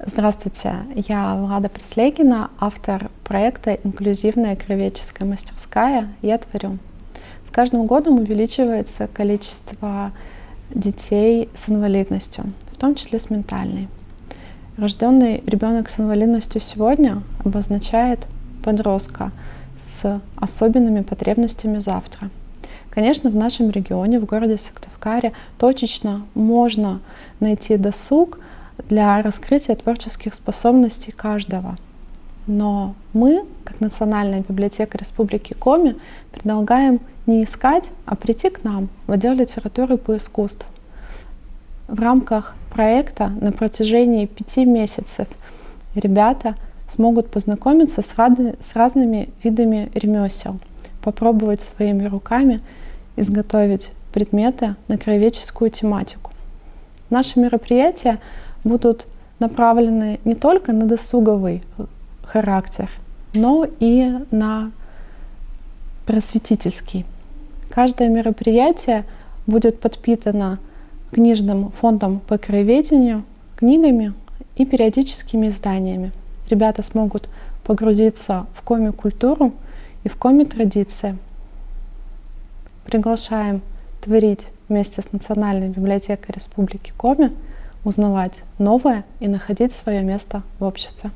Здравствуйте, я Влада Преслегина, автор проекта «Инклюзивная краеведческая мастерская. Я творю». С каждым годом увеличивается количество детей с инвалидностью, в том числе с ментальной. Рожденный ребенок с инвалидностью сегодня обозначает подростка с особенными потребностями завтра. Конечно, в нашем регионе, в городе Сыктывкаре, точечно можно найти досуг для раскрытия творческих способностей каждого. Но мы, как Национальная библиотека Республики Коми, предлагаем не искать, а прийти к нам в отдел литературы по искусству. В рамках проекта на протяжении 5 месяцев ребята смогут познакомиться с разными видами ремесел, попробовать своими руками изготовить предметы на краеведческую тематику. Наши мероприятия будут направлены не только на досуговый характер, но и на просветительский. Каждое мероприятие будет подпитано книжным фондом по краеведению, книгами и периодическими изданиями. Ребята смогут погрузиться в коми-культуру и в коми-традиции. Приглашаем творить вместе с Национальной библиотекой Республики Коми, узнавать новое и находить свое место в обществе.